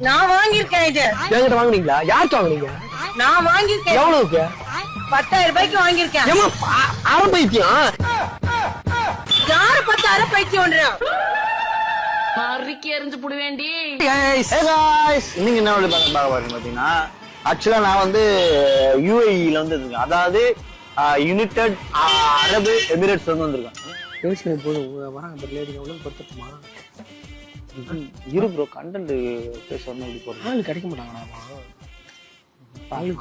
நான் வாங்கியிருக்கேன் இது. என்கிட்ட வாங்குனீங்களா? யார்கிட்ட வாங்குனீங்க? நான் வாங்கியிருக்கேன். எவ்வளவுக்கு? 10,000 ரூபாய்க்கு வாங்கியிருக்கேன். ஏமா அரை பைத்தியம்? யாரு 10,000 பைத்தியம்ன்றா? மறுக்கி எரிஞ்சு புடுவேண்டி. இன்னைக்கு என்ன பார்க்க பாருங்க பாத்தீங்கன்னா, ஆக்சுவலா நான் வந்து யூஏஇல வந்து இருக்கேன். அதாவது யுனைடெட் அரபு எமிரேட்ஸ் வந்து வந்திருக்கேன். பேசுறது போதும் வராங்க லேடிங்க உள்ள பொறுத்துமா இரு ப்ரோ, கண்டென்ட் பேச வரணும். இப்படி போறோம் ஆள் கிடைக்க மாட்டாங்கண்ணா.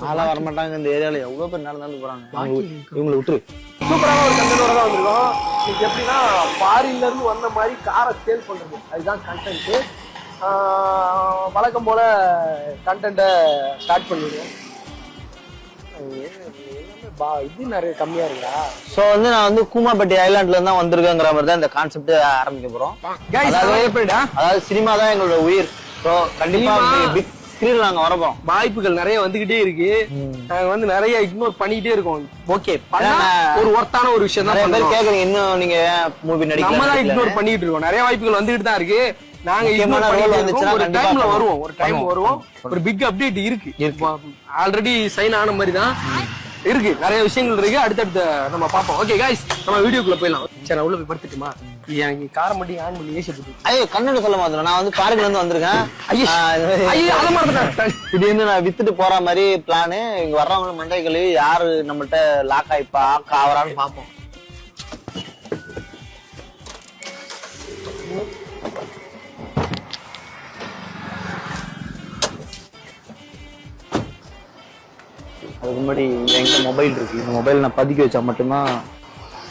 ஆளா வரமாட்டாங்க. இந்த ஏரியால எவ்வளவு பேர் நடந்து போறாங்க. இவங்களை விட்டுரு. சூப்பரான ஒரு கண்டென்ட்டோட தான் வந்திருக்கோம். இன்னைக்கு எப்படின்னா ஃபாரின்ல இருந்து வந்த மாதிரி காரை சேல் பண்றது, அதுதான் கண்டென்ட். வழக்கம் போல கண்டென்ட்டை ஸ்டார்ட் பண்ணிடுவோம். இது நிறைய கம்மியா இருக்கா? சோ வந்து நான் வந்து கூமாப்பட்டி ஐலாண்ட்ல இருந்து தான் வந்திருக்கேங்கிற மாதிரி தான் இந்த கான்செப்ட் ஆரம்பிக்க போறோம். அதாவது சினிமா தான் எங்களோட உயிர். சோ கண்டிப்பா பிக் ஸ்கிரீன் நாங்க வரப்போம். வாய்ப்புகள் நிறைய வந்துகிட்டே இருக்கு. நாங்க வந்து நிறைய இக்னோர் பண்ணிக்கிட்டே இருக்கோம். ஓகே, ஒரு ஒர்த்தான ஒரு விஷயம் தான். நிறைய பேர் கேக்குறீங்க, இன்னும் நீங்க மூவி நடிக்கலாம். நம்ம தான் இக்னோர் பண்ணிட்டு இருக்கோம். நிறைய வாய்ப்புகள் வந்துகிட்டு தான் இருக்கு. நாங்க ஒரு டைம்ல வருவோம். ஒரு பிக் அப்டேட் இருக்கு. ஆல்ரெடி சைன் ஆன மாதிரி தான் இருக்கு. நிறைய விஷயங்கள் இருக்கு. அடுத்தடுத்த நம்ம பாப்போம். ஓகே गाइस, நம்ம வீடியோக்குள்ள போயிடலாம். சரி, நான் உள்ள போய் படுத்துட்டுமா? எனக்கு காரை மட்டும் ஆன் பண்ணி ஏசி போட்டு. ஐயோ, கண்ணன் சொல்ல மாதிரி நான் வந்து ஃபாரின்ல இருந்து வந்திருக்கேன். இது வந்து நான் வித்துட்டு போற மாதிரி பிளானு. இங்க வர்றவங்க மண்டைகள் யாரு நம்மள்ட்ட லாக் ஆயிப்பா ஆவறான்னு பாப்போம். அதுக்கு முன்னாடி என்கிட்ட மொபைல் இருக்கு. இந்த மொபைல் நான் பதுக்கி வச்சா மட்டும்தான்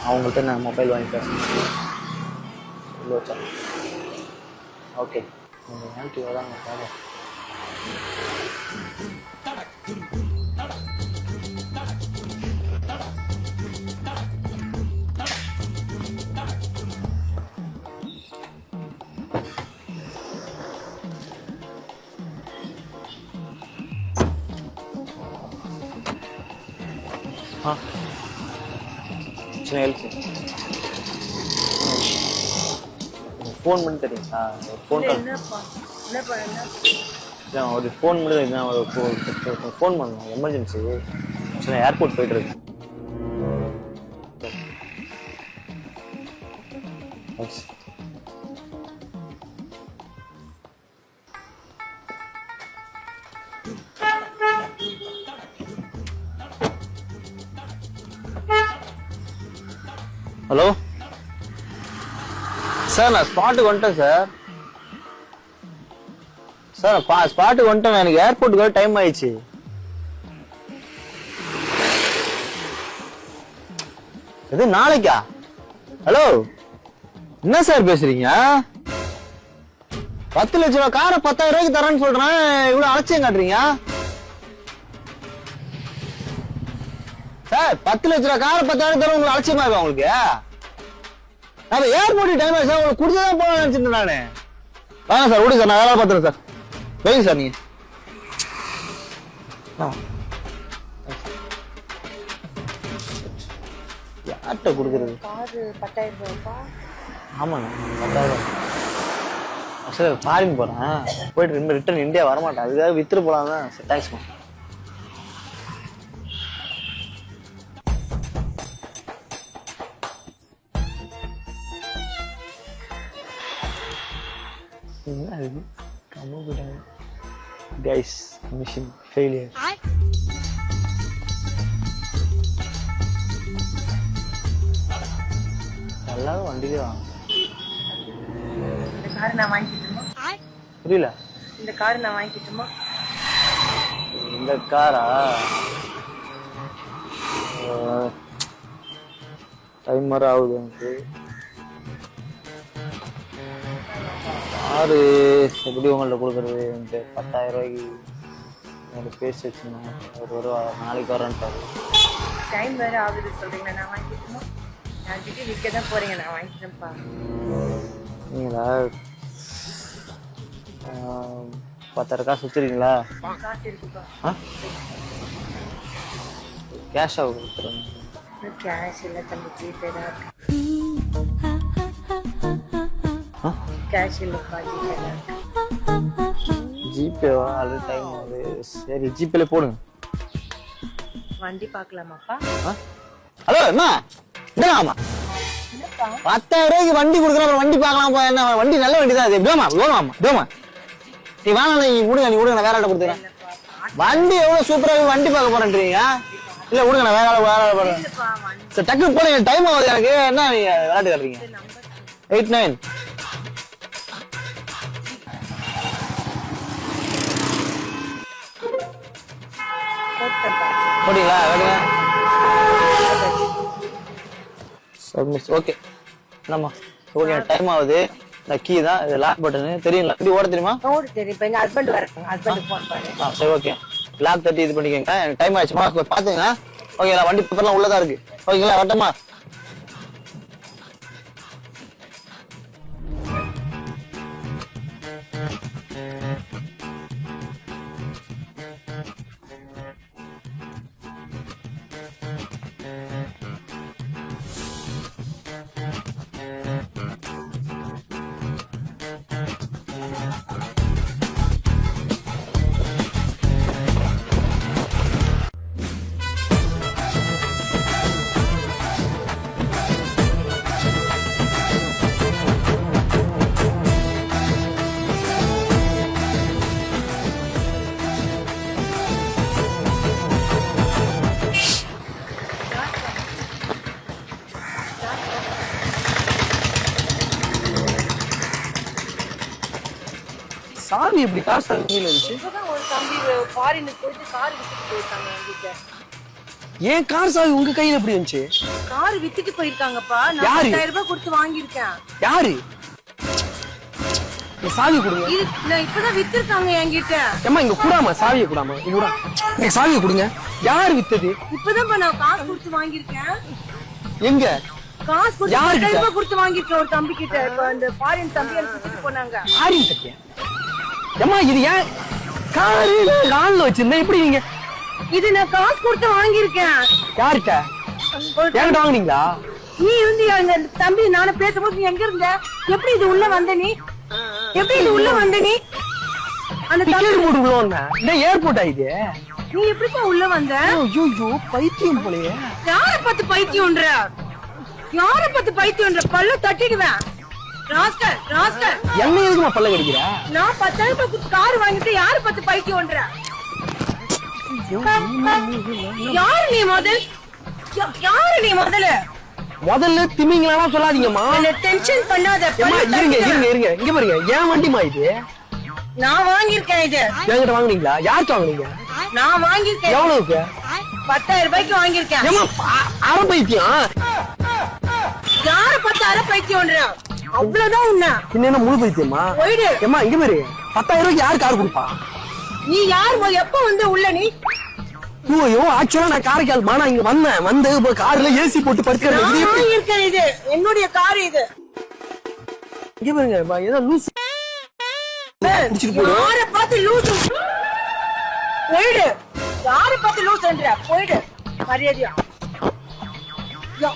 அவங்கள்ட்ட நான் மொபைல் வாங்கிப்பேன். வச்சா ஓகே. ஃபோன் பண்ணி தெரியுங்களா? ஃபோன் ஒரு ஃபோன் பண்ணி ஃபோன் பண்ணணும், எமர்ஜென்சி. ஏர்போர்ட் போயிட்டு இருக்கு. ஹலோ சார், நான் ஸ்பாட்டுக்கு வந்துட்டேன் சார். ஸ்பாட்டுக்கு வந்துட்டேன். எனக்கு ஏர்போர்ட்டுக்கு டைம் ஆயிடுச்சு. இது நாளைக்கா? ஹலோ, என்ன சார் பேசுறீங்க? 10 லட்சம் ரூபாய் காரை 10,000 ரூபாய்க்கு தரேன்னு சொல்றேன். இவ்வளவு அலட்சியம் காட்டுறீங்க சார். 10 லட்சம் ரூபாய் காரை 10,000 தர உங்களுக்கு அலட்சியமா இருக்கா? உங்களுக்கு அது ஏர்போர்ட் டைம் ஆயிடுச்சு. உங்களுக்கு குடிச்சதான் போன நினைச்சிட்டு நானு. வாங்க சார், விடுங்க சார், நான் வேலை பார்த்துறேன் சார். வைங்க சார். நீங்க யார்கிட்ட கொடுக்குறது? ஆமாண்ணா, 10,000. சார் ஃபாரின் போறேன், போயிட்டு ரிட்டர்ன் இந்தியா வரமாட்டேன். அதுக்காக வித்துட்டு போலாம் தான் சார். தேங்க்ஸ்மா. Guys, mission failure. எல்லாரும் வண்டிக்கு வாங்க. இந்த கார் நான் வாங்கிக்கிட்டுமா? புரியல. இந்த கார் நான் வாங்கிக்கிட்டுமா? இந்த காரா? டைம் வர ஆகுது எனக்கு. காரு எப்படி உங்கள்ட்ட கொடுக்குறது? எனக்கு 10,000 ரூபாய்க்கு எனக்கு பேசி வச்சுருந்தேன். ஒரு நாளைக்கு வரேன்ட்டாரு. டைம் வேற ஆகுது சொல்றீங்களா? நான் வாங்கிக்கிட்டுமா? நான் கிட்ட விற்க தான் போறீங்க. நான் வாங்கிக்கிட்டேன்ப்பா. நீங்களா 10,000 காசு வச்சுருக்கீங்களா? காசு இருக்குப்பா. கேஷாக கொடுத்துருங்க. கேஷ் இல்லை தம்பி, ஜிபே தான் இருக்கு. கேஷ் இல்லைப்பா, ஜிபே தான் இருக்கு. ஜிபேவா ஆல்ரெடி டைம் ஆகுது. சரி ஜிபேல போடுங்க. வண்டி பார்க்கலாமாப்பா? ஹலோ என்ன என்னமா 10,000 ரூபாய்க்கு வண்டி கொடுக்குற வண்டி பார்க்கலாம். என்ன வண்டி நல்ல வண்டி தான். இது நீ வேணா நீ விடுங்க, நீ விடுங்க, நான் வேற ஆளை கொடுத்துறேன். வண்டி எவ்வளவு சூப்பரா வண்டி பார்க்க போறேன்றீங்க. இல்ல விடுங்க, நான் வேற ஆளை போறேன். சரி டக்குனு போடுங்க, டைம் ஆகுது எனக்கு. என்ன நீங்க விளையாட்டு காட்டுறீங்க? 89 போட்டீங்களா? சப்மிட். ஓகே என்னம்மா? ஓகே டைம் ஆகுது. இந்த கீ தான், இது லாக் பட்டனு தெரியுங்களா? இப்படி ஓட தெரியுமா? ஓடு தெரியும். இப்ப எங்க ஹஸ்பண்ட் வரேன், ஹஸ்பண்ட் ஃபோன் பண்ணு. சரி ஓகே, லாக் தட்டி இது பண்ணிக்கோங்க. எனக்கு டைம் ஆயிடுச்சுமா, பாத்துங்க. ஓகேங்களா? வண்டி பேப்பர்லாம் உள்ளதா இருக்கு. ஓகேங்களா? வரட்டுமா? சாமி இப்படி காசு கீழே இருந்துச்சு. இப்பதான் ஒரு தம்பி ஃபாரினுக்கு போயிட்டு கார் வித்துட்டு போயிருக்காங்க என்கிட்ட. ஏன் கார் சாவி உங்க கையில எப்படி இருந்துச்சு? கார் வித்துட்டு போயிருக்காங்கப்பா. நான் யாரு? 10,000 ரூபாய் கொடுத்து வாங்கியிருக்கேன். யாரு? சாவி கொடுங்க. இது நான் இப்பதான் வித்திருக்காங்க என்கிட்ட. ஏமா இங்க கூடாமா? சாவியை கூடாமா? இங்க சாவியை கொடுங்க. யார் வித்தது? இப்பதான் நான் காசு கொடுத்து வாங்கியிருக்கேன். எங்க காசு கொடுத்து யாருகிட்ட? 10,000 ரூபாய் கொடுத்து வாங்கியிருக்கேன் ஒரு தம்பி கிட்ட. இப்ப அந்த ஃபாரின் தம்பி எனக்கு வித்துட்டு போனாங்க. ஆரின் தட்டியா? ஏமா இது ஏன் காலில் வச்சிருந்தேன்? எப்படி நீங்க? இது நான் காசு கொடுத்து வாங்கியிருக்கேன். யார்கிட்ட? என்கிட்ட வாங்குனீங்களா? நீ இருந்து அந்த தம்பி நானும் பேசும்போது நீ எங்க இருந்த? எப்படி இது உள்ள வந்த நீ? எப்படி இது உள்ள வந்த நீ? அந்த டிக்கெட் போட்டு உள்ள வந்தேன். இந்த ஏர்போர்ட் ஆயிது. நீ எப்படிப்பா உள்ள வந்த? ஐயோ பைத்தியம் போலயே. யாரை பார்த்து பைத்தியம்ன்ற? யாரை பார்த்து பைத்தியம்ன்ற? பல்ல தட்டிடுவேன். Rascal rascal. என்ன எதுக்குமா பல்ல கடிக்கிற? நான் 10,000 ரூபாய் கொடுத்து கார் வாங்கிட்டு யாரை பார்த்து பைத்தியம்ன்ற? யாரு நீ முதல்? யாரு நீ முதல்ல திமிங்களா சொல்லாதீங்கம்மா. என்ன டென்ஷன் பண்ணாத. இருங்க இங்க பாருங்க. ஏன் வண்டிமா இது? நான் வாங்கியிருக்கேன். இது என்கிட்ட வாங்குனீங்களா? யார்கிட்ட வாங்குனீங்க? நான் வாங்கியிருக்கேன். எவ்வளவுக்கு? 10,000 ரூபாய்க்கு வாங்கியிருக்கேன். அரை பைத்தியம். யாரை பார்த்து அரை பைத்தியம்ன்ற? அவ்வளவுதான் உன்ன. என்ன முழு பைத்தியமா? போயிடு. ஏமா இங்க பாரு. 10,000 ரூபாய்க்கு யார் கார் கொடுப்பா? நீ யார்? எப்ப வந்து உள்ள நீ? ஐயோ ஆக்சுவலா நான் காரைக்கால் மானா இங்க வந்து கார்ல ஏசி போட்டு படுக்கிறேன். இது என்னுடைய கார். இது இங்க பாருங்க. ஏதோ லூஸ் யாரை பார்த்து லூஸ்? போயிடு. யாரை பார்த்து லூஸ்ன்ற? போயிடு மரியாதையா.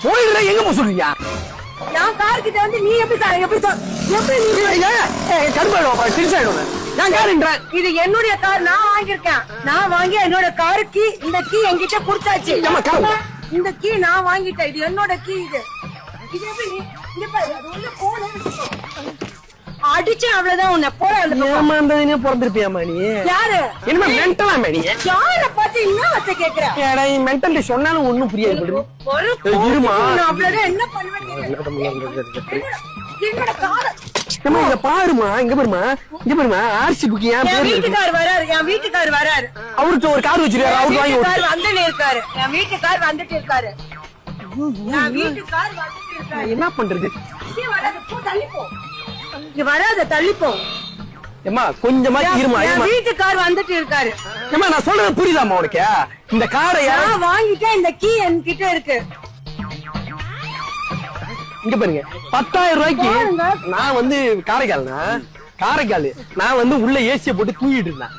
போயிடுற. எங்க போக சொல்றீங்க? நான் கார் கிட்ட வந்து நீ எப்படி இது என்னுடைய கார். நான் வாங்கியிருக்கேன். நான் வாங்கி என்னோட காரு கீ, இந்த கீ என்கிட்ட கொடுத்தாச்சு. இந்த கீ நான் வாங்கிட்டேன். இது என்னோட கீ. இது எப்படி இங்க பாரு. அது உள்ள போன அடிச்சு அவ்வளவுதான் உன்னை போற. அந்த பிறந்திருப்பியாமா நீ? யாரு? என்ன மென்டலாமா நீ? யாரை பார்த்து என்ன வார்த்தை கேக்குற? மென்டல் சொன்னாலும் ஒண்ணும் புரியாது. அவ்வளவுதான். என்ன பண்ணுவேன்? என்னோட காரை இங்க பாருமா. இங்க பாருமா. ஆர்சி புக் ஏன் வீட்டுக்கார் வராரு. என் வீட்டுக்கார் வராரு. அவருக்கு ஒரு கார் வச்சிருக்காரு. அவரு வாங்கி வந்துட்டு இருக்காரு. என் வீட்டுக்கார் வந்துட்டு இருக்காரு. நான் வீட்டுக்கார் வந்துட்டு இருக்காரு. என்ன பண்றது? இங்க வராத, தள்ளிப்போ. ஏமா கொஞ்சமா இருமா. வீட்டுக்கார் வந்துட்டு இருக்காரு. ஏமா நான் சொல்றது புரியுதாமா உனக்கு? இந்த காரை நான் வாங்கிட்டேன். இந்த கீ என்கிட்ட இருக்கு. இங்க பாருங்க. 10,000 ரூபாய்க்கு நான் வந்து காரைக்கால் நான் வந்து உள்ள ஏசிய போட்டு தூங்கிட்டு இருந்தேன்.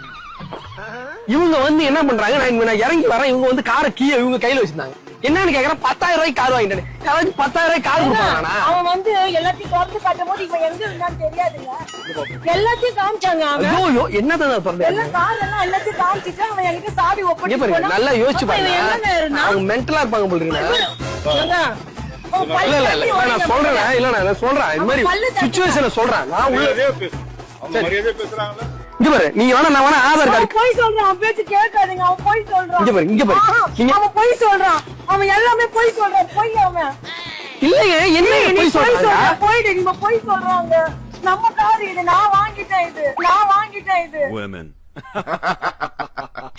இவங்க வந்து என்ன பண்றாங்க? நான் இறங்கி வரேன். இவங்க வந்து காரை கீயை இவங்க கையில வச்சிருந்தாங்க. என்னன்னு கேக்குறேன் 10,000 ரூபாய்க்கு கார் வாங்கிட்டேன். யாராவது 10,000 ரூபாய்க்கு கார் கொடுப்பாங்கண்ணா? அவன் வந்து எல்லாத்தையும் திறந்து காட்டும் போது இவன் எங்க இருந்தான்னு தெரியாதுங்க. எல்லாத்தையும் காமிச்சாங்க அவன். ஐயோ என்னதான் திறந்து எல்லாம் கார் எல்லாம் எல்லாத்தையும் காமிச்சிட்டு அவன் என்கிட்ட சாவி இங்க ஒப்படைச்சு பாருங்க போனான். நல்லா யோசிச்சு அப்ப இவன் பாருங்க. எங்கங்க இருந்தான்? அவங்க மென்டலா இருப்பாங்க போல இருக்குண்ணா. ஏங்க, அவன் இல்ல பல்லு இல்ல தட்டி இல்ல நான் ஓடிங்க சொல்றேன் போல. இல்ல நான் சொல்றேன் இந்த மாதிரி பல்லு தட்டி சுச்சுவேஷனை சொல்றேன். நான் உள்ள மரியாதையா பேசு. அவங்க மரியாதையா பேசுறாங்கல்ல? இங்க பாரு நீங்க வேணா நான் வேணா ஆதார் அவன் கார்டு பொய் சொல்றான். அவன் பேச்சு கேட்காதீங்க. அவன் பொய் சொல்றான். இங்க பாரு, இங்க பாரு. ஆஹா, இங்க- அவன் பொய் சொல்றான். அவன் எல்லாமே பொய் சொல்றான். பொய் அவன். இல்லைங்க என்ன நீ போய் பொய் சொல்றாங்க? சொல்ற. போயிடு. நீங்க பொய் சொல்றாங்க. நம்ம கார் இது. நான் வாங்கிட்டேன் இது. நான் வாங்கிட்டேன் இது.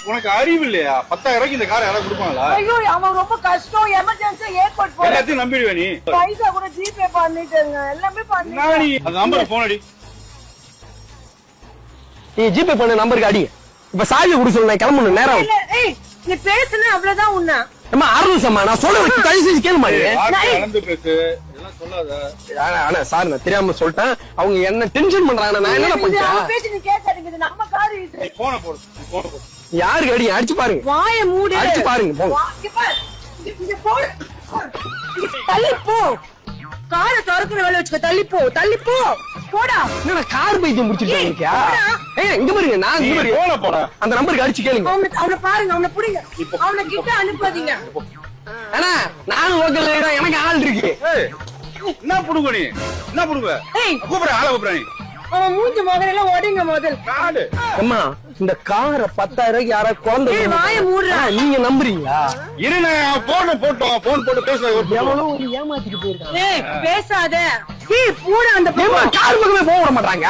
உனக்கு அறிவு இல்லையா? 10,000 ரூபாய்க்கு இந்த காரை யாராவது கொடுப்பாங்களா? ஐயோ அவன் ரொம்ப கஷ்டம். எமர்ஜென்சி ஏர்போர்ட் போற. எல்லாத்தையும் நம்பிடுவே நீ. பைசா கூட ஜிபே பண்ணிட்டேங்க. எல்லாமே பண்ணிட்டேன். நான் நீ அந்த நம்பருக்கு போன் அடி. நீங்க ஜிபே பண்ண நம்பருக்கு அடிங்க. இப்ப சாவியை குடு சொல்ல நான் கிளம்பணும் நேரம். இல்ல, ஏய் நீ பேசுன அவ்வளவுதான் உன்ன. அம்மா ஆர்வசம்மா நான் சொல்ல வச்சு தயவு செஞ்சு கேளு மாதிரி. வார்த்தை அளந்து பேசு. இதெல்லாம் சொல்லாத. ஆனா சார் நான் தெரியாம சொல்லிட்டேன். அவங்க என்ன டென்ஷன் பண்றாங்க. நான் என்ன அவன் பண்ணிட்டேன்? பேச்சு நீ கேட்காதீங்க. இது நம்ம கார் இது. நீ போனை போடு. நீ போனை போடு. யாருக்கு அடிங்க அடிச்சு பாருங்க. வாயை மூடு. அடிச்சு பாருங்க போங்க. இங்க பாரு. இங்க போடு. தள்ளி போ. காரை திறக்கிற வேலை வச்சுக்க. தள்ளி போ. தள்ளி போ. போடா. என்னடா கார் பைத்தியம் முடிச்சிட்டு இருக்கியா? ஏய் இங்க பாருங்க நான் இங்க நீ பாருங்க. போனை போட. அந்த நம்பருக்கு அடிச்சு கேளுங்க. அவனை பாருங்க. அவனை புடிங்க. அவனை கிட்ட அனுப்பாதீங்க. ஆனா நானும் லோக்கல்ல எனக்கு ஆள் இருக்கு. ஏய், என்ன புடுங்க நீ? என்ன புடுங்க? ஏய் கூப்பிடுற ஆளை கூப்பிடுற நீ. அவன் மூஞ்சி முதல்ல ஓடிங்க முதல். காடு. அம்மா இந்த காரை 10,000 ரூபாய்க்கு யாராவது குழந்தை ஏய் வாயை மூடுறா. நீங்க நம்புறீங்களா? இரு நான் போன் போட்டோம். போன் போட்டு பேச எவ்வளவு ஒரு ஏமாத்திட்டு போயிருக்காங்க. ஏய் பேசாத. ஏய் போட அந்த ஏம்மா, கார் பக்கமே போக விட மாட்டாங்க.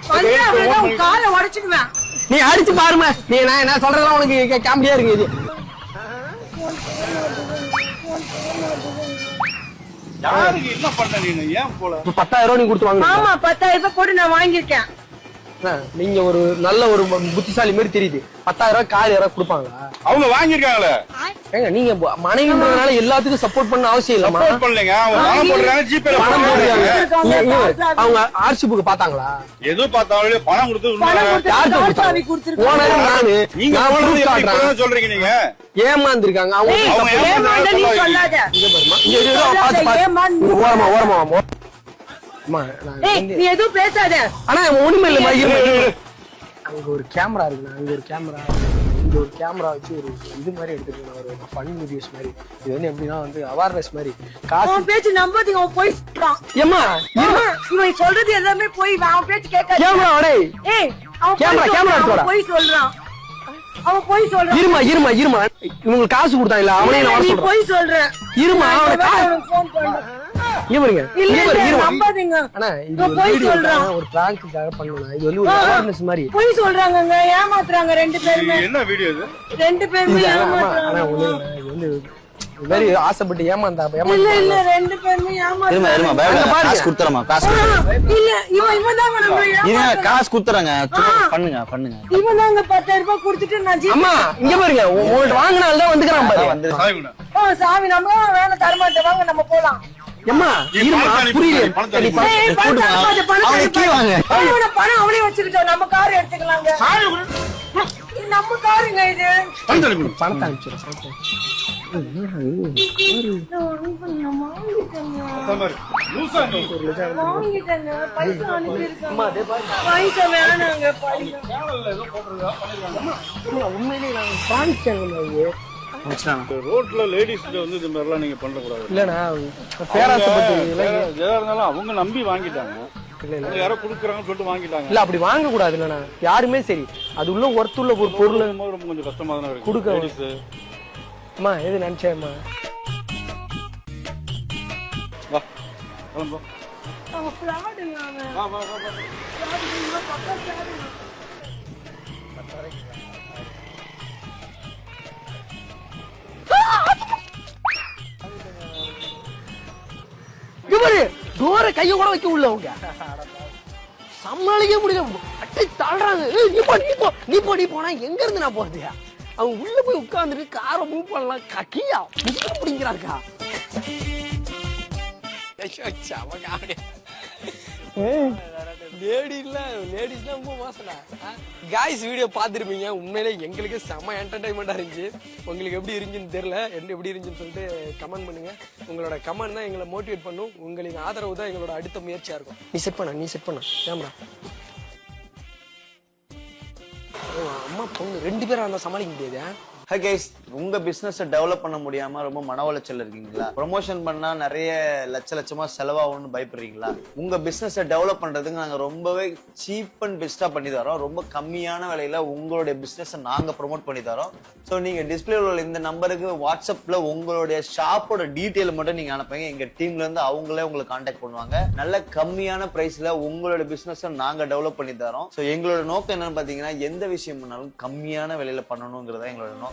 வந்து அவன் உன் காலை உடைச்சிடுவேன். நீ அடிச்சு பாருமா. நீ நான் என்ன சொல்றதெல்லாம் உனக்கு காமெடியா இருக்கு இது. யாருக்கு என்ன பண்ண நீ? ஏன் போல? இப்ப 10,000 ரூபாய் நீ கொடுத்து வாங்க. ஆமா 10,000 ரூபாய் போட்டு நான் வாங்கியிருக்கேன். நீங்க ஒரு நல்ல ஒரு புத்திசாலி மாதிரி தெரியுது. 10,000 ரூபாய் கார் யாராவது கொடுப்பாங்களா? அவங்க வாங்கிருக்காங்களே. ஏங்க நீங்க மனைவின்றதுனால எல்லாத்துக்கும் சப்போர்ட் பண்ண அவசியம் இல்லம்மா. சப்போர்ட் பண்ணலங்க. அவங்க பணம் போடுறாங்க. ஜிபேல பணம் பணம் போடுறாங்க. போடுறாங்க. அவங்க ஆர்சி புக் பாத்தாங்களா? எது பார்த்தாலும் பணம் கொடுத்து பணம் உண்மை. கொடுத்து யார்கிட்ட கார் சாவி கொடுத்தாங்க? கொடுத்திருக்காங்க. ஓனர் நானு. நீங்க நான் போனது proof காட்டுறேன். இப்பதான் சொல்றீங்க நீங்க. ஏமாந்துருக்காங்க அவங்க. ஏய், அவங்க ஏமாந்த நீ சொல்லாத. இங்க பாரும்மா. இங்க இரு, இரு, பாத்து, பாத்து. ஏமாந்து. ஓரமா ஓரமா ஓரமா. அம்மா, நான் ஏய் வந்து- நீ எதுவும் பேசாத. ஆனா ஒண்ணுமே இல்லம்மா. இரு, இரு, இரு. அங்க ஒரு கேமரா இருக்குண்ணா. அங்க ஒரு கேமரா, இங்க ஒரு கேமரா வச்சு ஒரு இது மாதிரி எடுத்துருக்கேன். ஒரு ஃபன் வீடியோஸ் மாதிரி. இது வந்து எப்படின்னா வந்து அவேர்னஸ் மாதிரி. காசு அவன் பேச்சு நம்பாதீங்க. அவன் போய் சொல்றான். ஏம்மா ஆமா, இவன் சொல்றது எல்லாமே போய். அவன் பேச்சு கேட்காத. கேமரா அடே. ஏய் அவன் கேமரா, போய் கேமரா சொல்றான். எடுத்து அவன் போய் சொல்றான். அவன் போய் சொல்றான். இருமா இருமா இருமா. இவங்களுக்கு காசு கொடுத்தாங்க இல்ல அவனே நான் வர நீ சொல்றேன். போய் சொல்ற. இருமா நான் அவனை இப்ப கா- அவனுக்கு phone பண்றேன். இங்க பாருங்க. இல்ல இங்க இல்ல பாருங்க, இருமா. நம்பாதீங்க. அண்ணா இது இவன் ஒரு போய் வீடியோ சொல்றான். ஒரு பிராங்க்குக்காக பண்ணலாம். இது வந்து ஒரு அவேர்னஸ் மாதிரி. போய் சொல்றாங்கங்க. ஏமாத்துறாங்க ரெண்டு பேருமே. என்ன வீடியோ இது? ரெண்டு பேருமே இல்ல, ஆமா, ஏமாத்துறாங்க. ஆனா ஒண்ணு இல்ல, இது வந்து இது மாதிரி ஆசைப்பட்டு ஏமாந்தா இல்ல இல்ல ரெண்டு பேருமே இருமா ஏமாத்துறாங்க. இருமா அங்க பயப்படாத. பாருங்க. காசு கொடுத்துறமா காசு ஆ, கொடுத்துறேன். இல்ல இவன் தாங்க நம்மள இருங்க ஏமாத்துறான். காசு கொடுத்துறேங்க. பண்ணுங்க பண்ணுங்க. இவன் தாங்க 10,000 ரூபாய் கொடுத்துட்டு நான் ஜி அம்மா இங்க பாருங்க. உங்கள்ட்ட வாங்கினால தான் வந்துக்கிறான் பாரு. வந்து சாவி கொடு. சாமி நம்ம வேணாம் தரமாட்டேன். வாங்க நம்ம போலாம். அம்மா நீ இருமா பணத்தை அனுப்பி புரியல. கொடு, பணத்தை நீ அனுப்பி பணம் ஏய், பணம் தரமாட்டேன், பணம் அவனை கீழே வாங்க. அவனோட பணம் அவனே வச்சுக்கிட்டோம். நம்ம கார் எடுத்துக்கலாங்க. சாவி கொடு. இது நம்ம காருங்க இது. பணத்தை அனுப்பி கொடு. பணத்தை அனுப்பிச்சிடுறேன். பணத்தை. நான் வாங்கிட்டேங்க. அதான் பாரு. லூசா நீ. வாங்கிட்டேங்க. பைசா அனுப்பியிருக்காங்க. பைசா வேணாங்க பைசா. சேனல்ல ஏதோ போட்டிருக்கா, பண்ணிருக்காங்க. உண்மையிலேயே நாங்க பாதிச்சாங்க. இந்த ரோட்ல லேடிஸ்க்கு வந்து இந்த மாதிரிலாம் நீங்க பண்ணக்கூடாது. இல்லண்ணா பேராசைப்பட்டு எதா இருந்தாலும் அவங்க நம்பி வாங்கிட்டாங்க. அவங்க யாரோ குடுக்குறாங்கன்னு சொல்லிட்டு வாங்கிட்டாங்க. இல்ல அப்படி வாங்க கூடாது. இல்லண்ணா யாருமே சரி அது உள்ள ஒர்த்துள்ள ஒரு பொருள் ரொம்ப கொஞ்சம் கஷ்டமா தானே இருக்கு. கொடுக்க லேடிஸ் அம்மா எது நினைச்சேம்மா. வா கிளம்பு. அவன் ஃப்ராடுங்க அவன். வா வா வா வா. ஃப்ராடுங்க, இவன் பக்கா ஃப்ராடுங்க. டோரை கைய கூட வைக்க உள்ள அவங்க சமாளிக்க முடியல. அட்டை தள்ளுறாங்க. ஏய், நீ போ நீ போனா எங்க இருந்து நான் போறது? அவங்க உள்ள போய் உட்கார்ந்துட்டு காரை மூவ் பண்ணலாம். கக்கியா முஸ்லிம் பிடிங்கிறாக்கா. லேடிஸ்லாம் ரொம்ப மோசம்டா. காய்ஸ் வீடியோ பார்த்துருப்பீங்க. உண்மையிலே எங்களுக்கு செம்ம என்டர்டைன்மெண்டா இருந்துச்சு. உங்களுக்கு எப்படி இருந்துச்சுன்னு தெரியல. எப்படி இருந்துச்சுன்னு சொல்லிட்டு கமெண்ட் பண்ணுங்க. உங்களோட கமெண்ட் தான் எங்களை மோட்டிவேட் பண்ணும். உங்களுக்கு ஆதரவு தான் எங்களோட அடுத்த முயற்சியா இருக்கும். நீ செட் பண்ண கேமரா. அம்மா பொண்ணு 2 பேரும் அந்த சமாளிக்க முடியாது. ஹே கைஸ், உங்க பிசினஸ் டெவலப் பண்ண முடியாம ரொம்ப மன உளைச்சல் இருக்கீங்களா? ப்ரொமோஷன் பண்ணா நிறைய லட்சமா செலவாகும்னு பயப்படுறீங்களா? உங்க பிசினஸ் டெவலப் பண்றதுக்கு நாங்க ரொம்பவே சீப் அண்ட் பெஸ்டா பண்ணி தரோம். ரொம்ப கம்மியான விலையில உங்களுடைய பிசினஸ் நாங்க ப்ரொமோட் பண்ணி தரோம். ஸோ நீங்க டிஸ்பிளேல உள்ள இந்த நம்பருக்கு வாட்ஸ்அப்ல உங்களுடைய ஷாப்போட டீட்டெயில் மட்டும் நீங்க அனுப்புங்க. எங்க டீம்ல இருந்து அவங்களே உங்களுக்கு கான்டாக்ட் பண்ணுவாங்க. நல்ல கம்மியான பிரைஸ்ல உங்களோட பிசினஸ் நாங்க டெவலப் பண்ணி தரோம். ஸோ எங்களோட நோக்கம் என்னன்னு பாத்தீங்கன்னா, எந்த விஷயம் பண்ணாலும் கம்மியான விலையில பண்ணணுங்கிறதா எங்களோட நோக்கம்.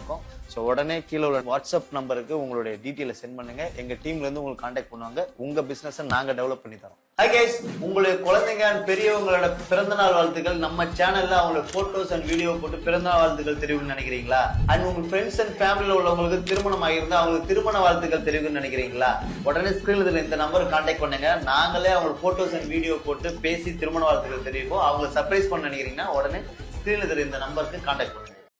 ஸோ உடனே கீழே உள்ள வாட்ஸ்அப் நம்பருக்கு உங்களுடைய டீட்டெயிலை சென்ட் பண்ணுங்க. எங்க டீம்ல இருந்து உங்களுக்கு கான்டாக்ட் பண்ணுவாங்க. உங்க பிசினஸ் நாங்க டெவலப் பண்ணி தரோம். ஹாய் கைஸ், உங்களுடைய குழந்தைங்க பெரியவங்களோட பிறந்தநாள் வாழ்த்துக்கள் நம்ம சேனல்ல அவங்களோட போட்டோஸ் அண்ட் வீடியோ போட்டு பிறந்தநாள் வாழ்த்துக்கள் தெரிவிக்கணும்னு நினைக்கிறீங்களா? அண்ட் உங்க ஃப்ரெண்ட்ஸ் அண்ட் ஃபேமிலியில உள்ளவங்களுக்கு திருமணம் ஆகியிருந்தா அவங்களுக்கு திருமண வாழ்த்துக்கள் தெரிவிக்கணும்னு நினைக்கிறீங்களா? உடனே ஸ்கிரீன்ல இந்த நம்பருக்கு கான்டாக்ட் பண்ணுங்க. நாங்களே அவங்க போட்டோஸ் அண்ட் வீடியோ போட்டு பேசி திருமண வாழ்த்துக்கள் தெரிவிப்போம். அவங்க சர்ப்ரைஸ் பண்ண நினைக்கிறீங்கன்னா உடனே ஸ்கிரீன்ல இந்த நம்பருக்கு கான்டாக்ட் பண்ணுங்க.